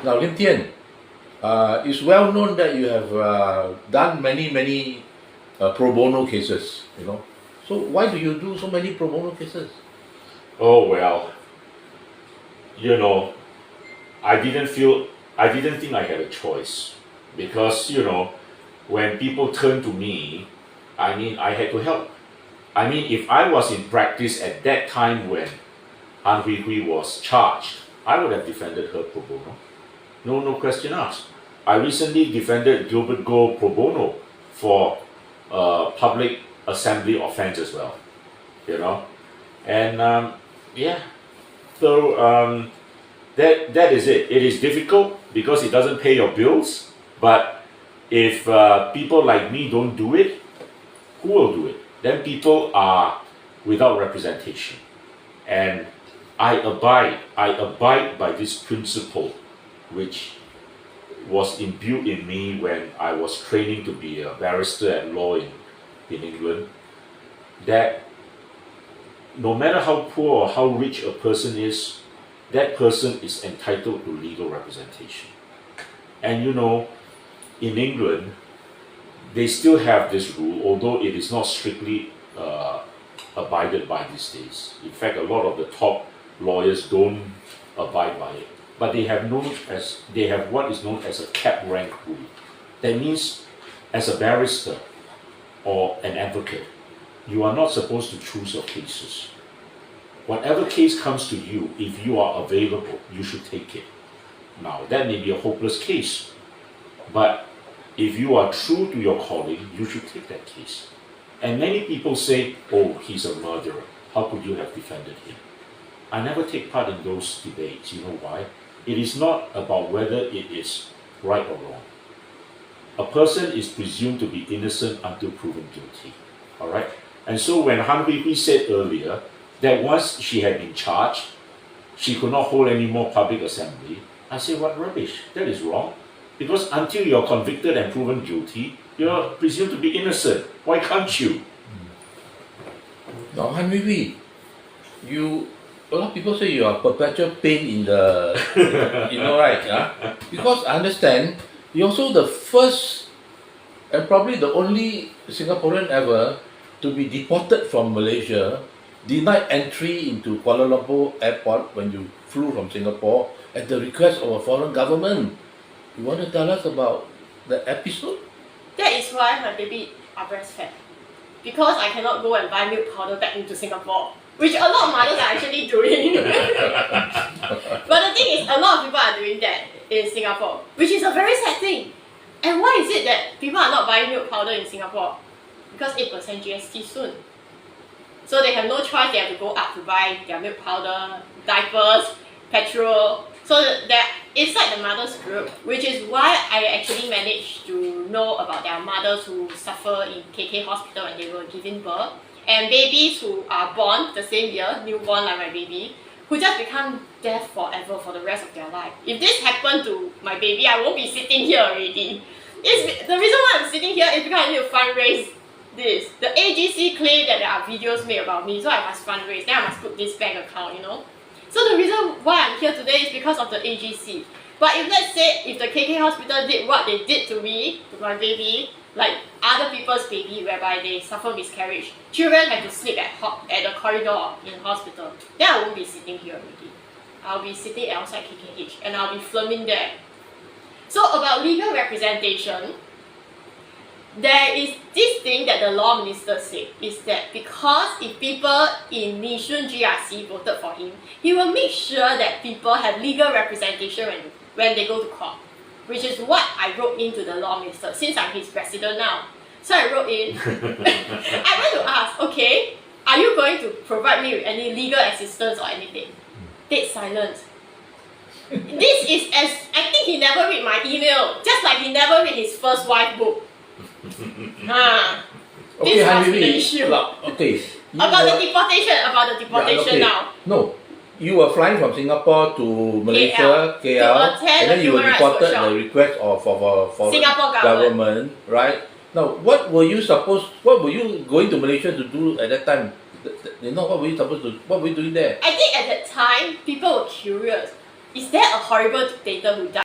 Now, Lim Tian, it's well known that you have done many pro bono cases, you know. So why do you do so many pro bono cases? Oh well, you know, I didn't think I had a choice, because you know, when people turn to me, I mean, I had to help. I mean, if I was in practice at that time when Hui Hui was charged, I would have defended her pro bono. No question asked. I recently defended Gilbert Goh pro bono for public assembly offense as well, you know, and yeah, so that is it. It is difficult because it doesn't pay your bills, but if people like me don't do it, who will do it? Then people are without representation, and I abide by this principle, which was imbued in me when I was training to be a barrister at law in England, that no matter how poor or how rich a person is, that person is entitled to legal representation. And you know, in England, they still have this rule, although it is not strictly abided by these days. In fact, a lot of the top lawyers don't abide by it. But they have what is known as a cap rank rule. That means, as a barrister or an advocate, you are not supposed to choose your cases. Whatever case comes to you, if you are available, you should take it. Now, that may be a hopeless case, but if you are true to your calling, you should take that case. And many people say, oh, he's a murderer. How could you have defended him? I never take part in those debates. You know why? It is not about whether it is right or wrong. A person is presumed to be innocent until proven guilty. All right? And so when Hui Hui said earlier that once she had been charged, she could not hold any more public assembly, I say, what rubbish? That is wrong. Because until you're convicted and proven guilty, you're presumed to be innocent. Why can't you? Now, Hui Hui, a lot of people say you are perpetual pain in the, you know, right? Yeah? Because I understand you're also the first and probably the only Singaporean ever to be deported from Malaysia, denied entry into Kuala Lumpur airport when you flew from Singapore at the request of a foreign government. You want to tell us about the episode? That is why my baby are breastfed. Because I cannot go and buy milk powder back into Singapore, which a lot of mothers are actually doing. But the thing is, a lot of people are doing that in Singapore, which is a very sad thing. And why is it that people are not buying milk powder in Singapore? Because 8% GST soon. So they have no choice, they have to go up to buy their milk powder, diapers, petrol. So they're inside the mothers group, which is why I actually managed to know about their mothers who suffer in KK hospital when they were giving birth, and babies who are born the same year, newborn like my baby, who just become deaf forever for the rest of their life. If this happened to my baby, I won't be sitting here already. The reason why I'm sitting here is because I need to fundraise this. The AGC claim that there are videos made about me, so I must fundraise. Then I must put this bank account, you know. So the reason why I'm here today is because of the AGC. But if let's say, if the KK hospital did what they did to me, to my baby, like other people's baby whereby they suffer miscarriage, children have to sleep at the corridor in hospital, then I won't be sitting here already. I'll be sitting outside KKH and I'll be filming there. So about legal representation, there is this thing that the law minister said, is that because if people in Nishun GRC voted for him, he will make sure that people have legal representation when they go to court, which is what I wrote into the law minister since I'm his president now. So I wrote in, I went to ask, okay, are you going to provide me with any legal assistance or anything? Dead silence. This is as, I think he never read my email, just like he never read his first wife book. Okay, this was the issue. Okay. About the deportation yeah, okay. now. No, you were flying from Singapore to Malaysia, KL, and then you were deported at the request of Singapore government, right? Now, what were you going to Malaysia to do at that time? You know, what were you doing there? I think at that time, people were curious. Is there a horrible dictator who died?